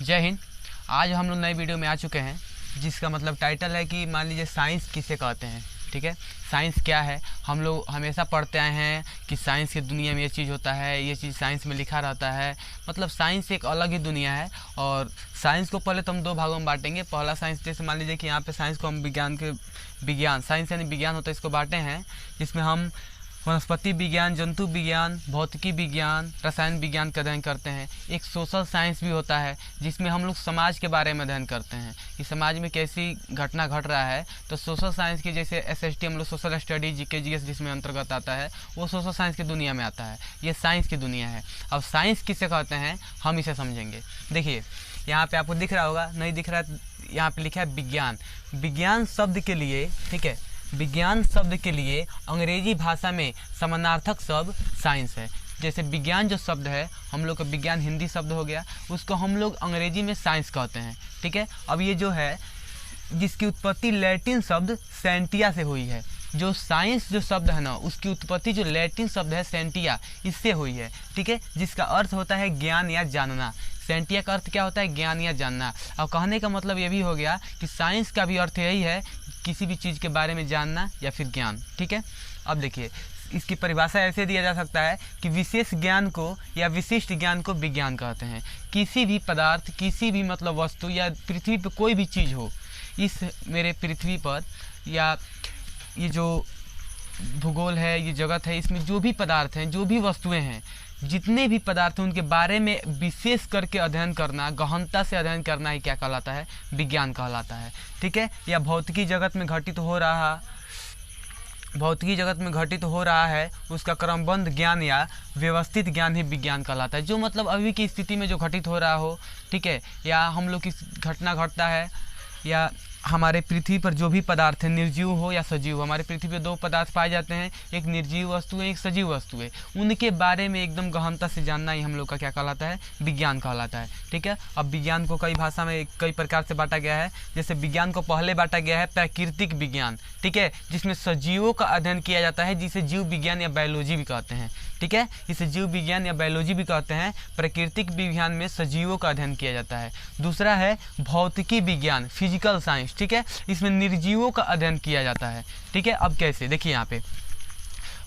जय हिंद। आज हम लोग नए वीडियो में आ चुके हैं जिसका मतलब टाइटल है कि मान लीजिए साइंस किसे कहते हैं। ठीक है, साइंस क्या है। हम लोग हमेशा पढ़ते आए हैं कि साइंस की दुनिया में ये चीज़ होता है, ये चीज़ साइंस में लिखा रहता है। मतलब साइंस एक अलग ही दुनिया है। और साइंस को पहले तो हम दो भागों में बांटेंगे। पहला साइंस, जैसे मान लीजिए कि यहाँ पे साइंस को हम विज्ञान साइंस यानी विज्ञान होता है, इसको बांटे हैं, जिसमें हम वनस्पति विज्ञान, जंतु विज्ञान, भौतिकी विज्ञान, रसायन विज्ञान का अध्ययन करते हैं। एक सोशल साइंस भी होता है जिसमें हम लोग समाज के बारे में अध्ययन करते हैं कि समाज में कैसी घटना घट रहा है। तो सोशल साइंस की जैसे SST हम लोग सोशल स्टडी, GK GS जिसमें अंतर्गत आता है, वो सोशल साइंस की दुनिया में आता है। ये साइंस की दुनिया है। अब साइंस किसे कहते हैं हम इसे समझेंगे। देखिए यहाँ पे आपको दिख रहा होगा, नहीं दिख रहा है, यहाँ पे लिखा है विज्ञान। विज्ञान शब्द के लिए, ठीक है, विज्ञान शब्द के लिए अंग्रेजी भाषा में समानार्थक शब्द साइंस है। जैसे विज्ञान जो शब्द है, हम लोग का विज्ञान हिंदी शब्द हो गया, उसको हम लोग अंग्रेजी में साइंस कहते हैं। ठीक है, अब ये जो है जिसकी उत्पत्ति लैटिन शब्द सेंटिया से हुई है। जो साइंस जो शब्द है ना, उसकी उत्पत्ति जो लैटिन शब्द है सेंटिया, इससे हुई है। ठीक है, जिसका अर्थ होता है ज्ञान या जानना। सेंटिया का अर्थ क्या होता है? ज्ञान या जानना। और कहने का मतलब ये भी हो गया कि साइंस का भी अर्थ यही है, किसी भी चीज़ के बारे में जानना या फिर ज्ञान। ठीक है, अब देखिए इसकी परिभाषा ऐसे दिया जा सकता है कि विशेष ज्ञान को या विशिष्ट ज्ञान को विज्ञान कहते हैं। किसी भी पदार्थ, किसी भी मतलब वस्तु या पृथ्वी पर कोई भी चीज़ हो, इस मेरे पृथ्वी पर या ये जो भूगोल है, ये जगत है, इसमें जो भी पदार्थ हैं, जो भी वस्तुएं हैं, जितने भी पदार्थ हैं, उनके बारे में विशेष करके अध्ययन करना, गहनता से अध्ययन करना ही क्या कहलाता है? विज्ञान कहलाता है। ठीक है, या भौतिकी जगत में घटित हो रहा है उसका क्रमबद्ध ज्ञान या व्यवस्थित ज्ञान ही विज्ञान कहलाता है। जो मतलब अभी की स्थिति में जो घटित हो रहा हो, ठीक है, या हम लोग की घटना घटता है, या हमारे पृथ्वी पर जो भी पदार्थ है, निर्जीव हो या सजीव हो, हमारे पृथ्वी पर दो पदार्थ पाए जाते हैं, एक निर्जीव वस्तु है, एक सजीव वस्तु है। उनके बारे में एकदम गहनता से जानना ही हम लोग का क्या कहलाता है? विज्ञान कहलाता है। ठीक है, अब विज्ञान को कई भाषा में कई प्रकार से बांटा गया है। जैसे विज्ञान को पहले बांटा गया है प्राकृतिक विज्ञान, ठीक है, जिसमें सजीवों का अध्ययन किया जाता है, जिसे जीव विज्ञान या बायोलॉजी भी कहते हैं। ठीक है, इसे जीव विज्ञान या बायोलॉजी भी कहते हैं। प्राकृतिक विज्ञान में सजीवों का अध्ययन किया जाता है। दूसरा है भौतिकी विज्ञान, फिजिकल साइंस। ठीक है, इसमें निर्जीवों का अध्ययन किया जाता है। ठीक है, अब कैसे, देखिए यहाँ पे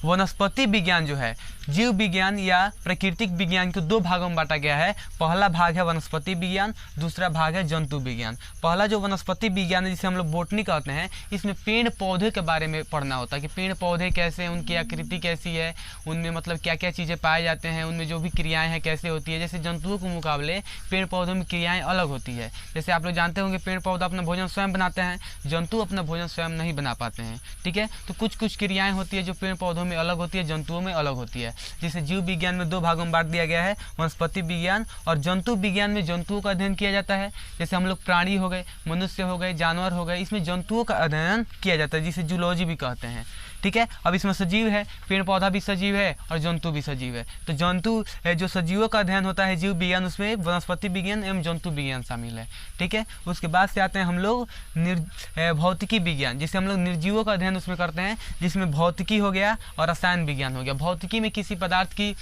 वनस्पति विज्ञान जो है, जीव विज्ञान या प्राकृतिक विज्ञान को दो भागों में बांटा गया है। पहला भाग है वनस्पति विज्ञान, दूसरा भाग है जंतु विज्ञान। पहला जो वनस्पति विज्ञान है, जिसे हम लोग बोटनी कहते हैं, इसमें पेड़ पौधे के बारे में पढ़ना होता है कि पेड़ पौधे कैसे हैं, उनकी आकृति कैसी है, उनमें मतलब क्या क्या चीज़ें पाए जाते हैं, उनमें जो भी क्रियाएँ हैं कैसे होती है। जैसे जंतुओं के मुकाबले पेड़ पौधों में क्रियाएँ अलग होती है। जैसे आप लोग जानते होंगे पेड़ पौधा अपना भोजन स्वयं बनाते हैं, जंतु अपना भोजन स्वयं नहीं बना पाते हैं। ठीक है, तो कुछ कुछ क्रियाएँ होती है जो पेड़ पौधों में अलग होती है, जंतुओं में अलग होती है। जिसे जीव विज्ञान में दो भागों में बांट दिया गया है, वनस्पति विज्ञान और जंतु विज्ञान में जंतुओं का अध्ययन किया जाता है। जैसे हम लोग प्राणी हो गए, मनुष्य हो गए, जानवर हो गए, इसमें जंतुओं का अध्ययन किया जाता है, जिसे जूलॉजी भी कहते हैं। ठीक है, अब इसमें सजीव है, पेड़ पौधा भी सजीव है और जंतु भी सजीव है। तो जंतु जो सजीवों का अध्ययन होता है जीव विज्ञान, उसमें वनस्पति विज्ञान एवं जंतु विज्ञान शामिल है। ठीक है, उसके बाद से आते हैं हम लोग भौतिकी विज्ञान, जिसे हम लोग निर्जीवों का अध्ययन उसमें करते हैं, जिसमें भौतिकी हो गया और रसायन विज्ञान हो गया। भौतिकी में किसी पदार्थ की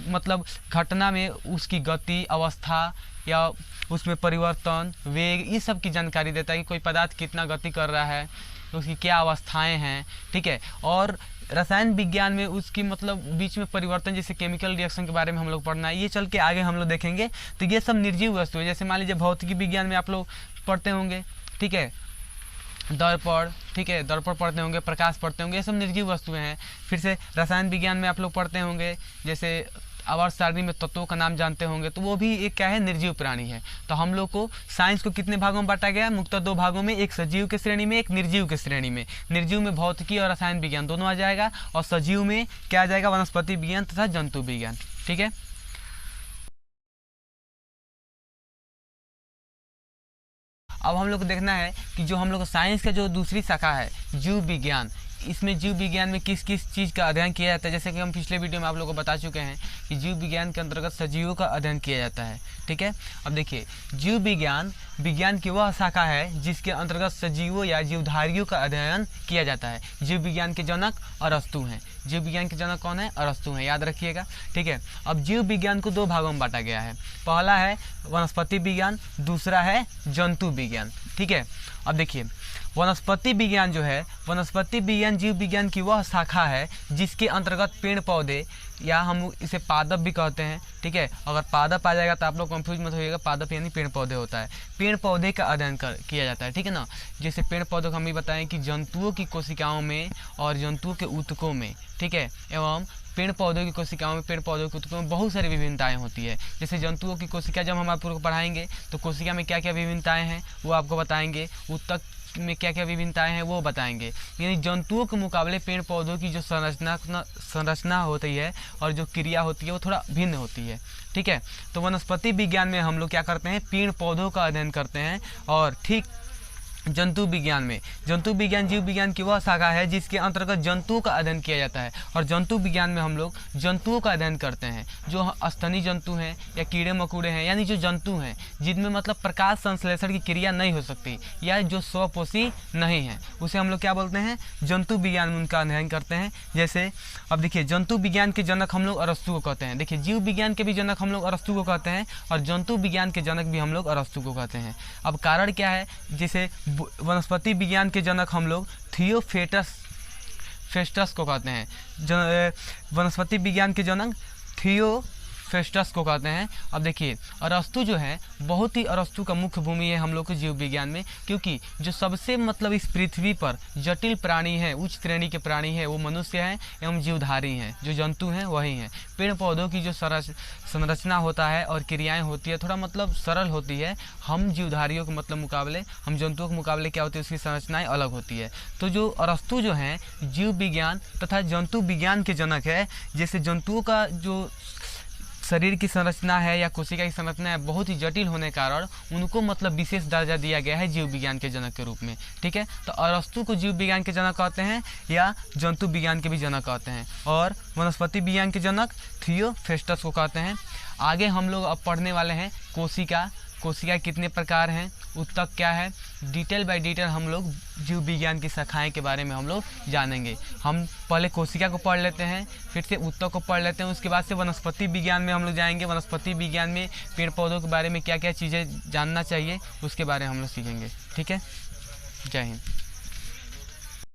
मतलब घटना में उसकी गति, अवस्था या उसमें परिवर्तन, वेग, ये सब की जानकारी देता है कि कोई पदार्थ कितना गति कर रहा है, उसकी क्या अवस्थाएं हैं। ठीक है, और रसायन विज्ञान में उसकी मतलब बीच में परिवर्तन, जैसे केमिकल रिएक्शन के बारे में हम लोग पढ़ना है, ये चल के आगे हम लोग देखेंगे। तो ये सब निर्जीव वस्तु है। जैसे मान लीजिए भौतिकी विज्ञान में आप लोग पढ़ते होंगे, ठीक है, दर्पण, ठीक है, दर्पण पढ़ते होंगे, प्रकाश पढ़ते होंगे, ये सब निर्जीव वस्तुएं हैं। फिर से रसायन विज्ञान में आप लोग पढ़ते होंगे, जैसे आवर्त सारणी में तत्वों का नाम जानते होंगे, तो वो भी एक क्या है? निर्जीव प्राणी है। तो हम लोग को साइंस को कितने भागों में बांटा गया? मुख्यतः दो भागों में, एक सजीव के श्रेणी में, एक निर्जीव के श्रेणी में। निर्जीव में भौतिकी और रसायन विज्ञान दोनों आ जाएगा, और सजीव में क्या आ जाएगा? वनस्पति विज्ञान तथा जंतु विज्ञान। ठीक है, अब हम लोग को देखना है कि जो हम लोग साइंस का जो दूसरी शाखा है जीव विज्ञान, इसमें जीव विज्ञान में किस किस चीज़ का अध्ययन किया जाता है। जैसे कि हम पिछले वीडियो में आप लोगों को बता चुके हैं कि जीव विज्ञान के अंतर्गत सजीवों का अध्ययन किया जाता है। ठीक है, अब देखिए जीव विज्ञान विज्ञान की वह शाखा है जिसके अंतर्गत सजीवों या जीवधारियों का अध्ययन किया जाता है। जीव विज्ञान के जनक अरस्तु हैं। जीव विज्ञान के जनक कौन है? अरस्तु हैं, याद रखिएगा। ठीक है, अब जीव विज्ञान को दो भागों में बांटा गया है। पहला है वनस्पति विज्ञान, दूसरा है जंतु विज्ञान। ठीक है, अब देखिए वनस्पति विज्ञान जो है, वनस्पति विज्ञान जीव विज्ञान की वह शाखा है जिसके अंतर्गत पेड़ पौधे, या हम इसे पादप भी कहते हैं। ठीक है, अगर पादप आ जाएगा तो आप लोग कंफ्यूज मत होइएगा, पादप यानी पेड़ पौधे होता है। पेड़ पौधे का अध्ययन किया जाता है। ठीक है ना, जैसे पेड़ पौधों को हम भी बताएं कि जंतुओं की कोशिकाओं में और जंतुओं के ऊतकों में, ठीक है, एवं पेड़ पौधों की कोशिकाओं में, पेड़ पौधों के ऊतकों में बहुत सारी विभिन्नताएं होती है। जैसे जंतुओं की कोशिका जब हम आपको पढ़ाएंगे तो कोशिका में क्या क्या विभिन्नताएं हैं वो आपको बताएंगे, ऊतक में क्या क्या विभिन्नताएं हैं वो बताएंगे। यानी जंतुओं के मुकाबले पेड़ पौधों की जो संरचना होती है और जो क्रिया होती है वो थोड़ा भिन्न होती है। ठीक है, तो वनस्पति विज्ञान में हम लोग क्या करते हैं? पेड़ पौधों का अध्ययन करते हैं। और ठीक जंतु विज्ञान में, जंतु विज्ञान जीव विज्ञान की वह शाखा है जिसके अंतर्गत जंतुओं का अध्ययन किया जाता है। और जंतु विज्ञान में हम लोग जंतुओं का अध्ययन करते हैं, जो स्तनी जंतु हैं या कीड़े मकोड़े हैं, यानी जो जंतु हैं जिनमें मतलब प्रकाश संश्लेषण की क्रिया नहीं हो सकती या जो स्वपोषी नहीं है, उसे हम लोग क्या बोलते हैं? जंतु विज्ञान में उनका अध्ययन करते हैं। जैसे अब देखिए, जंतु विज्ञान के जनक हम लोग अरस्तु को कहते हैं। देखिए, जीव विज्ञान के भी जनक हम लोग अरस्तु को कहते हैं और जंतु विज्ञान के जनक भी हम लोग अरस्तु को कहते हैं। अब कारण क्या है? जैसे वनस्पति विज्ञान के जनक हम लोग थियोफेस्टस को कहते हैं। वनस्पति विज्ञान के जनक थियोफेस्टस को कहते हैं। अब देखिए, अरस्तु जो है बहुत ही, अरस्तु का मुख्य भूमि है हम लोग के जीव विज्ञान में, क्योंकि जो सबसे मतलब इस पृथ्वी पर जटिल प्राणी है, उच्च श्रेणी के प्राणी है, वो मनुष्य हैं एवं जीवधारी हैं। जो जंतु हैं वही हैं। पेड़ पौधों की जो संरचना होता है और क्रियाएं होती है थोड़ा मतलब सरल होती है। हम जीवधारियों के मतलब मुकाबले, हम जंतुओं के मुकाबले क्या होती है, उसकी संरचनाएं अलग होती है। तो जो अरस्तु जो हैं जीव विज्ञान तथा जंतु विज्ञान के जनक है। जैसे जंतुओं का जो शरीर की संरचना है या कोशिका की संरचना है बहुत ही जटिल होने के कारण उनको मतलब विशेष दर्जा दिया गया है जीव विज्ञान के जनक के रूप में। ठीक है, तो अरस्तु को जीव विज्ञान के जनक कहते हैं या जंतु विज्ञान के भी जनक कहते हैं, और वनस्पति विज्ञान के जनक थियोफेस्टस को कहते हैं। आगे हम लोग अब पढ़ने वाले हैं कोशिका। कोशिका कितने प्रकार हैं, ऊतक क्या है, डिटेल बाय डिटेल हम लोग जीव विज्ञान की शाखाएं के बारे में हम लोग जानेंगे। हम पहले कोशिका को पढ़ लेते हैं, फिर से ऊतक को पढ़ लेते हैं, उसके बाद से वनस्पति विज्ञान में हम लोग जाएंगे। वनस्पति विज्ञान में पेड़ पौधों के बारे में क्या क्या चीज़ें जानना चाहिए उसके बारे में हम लोग सीखेंगे। ठीक है, जय हिंद।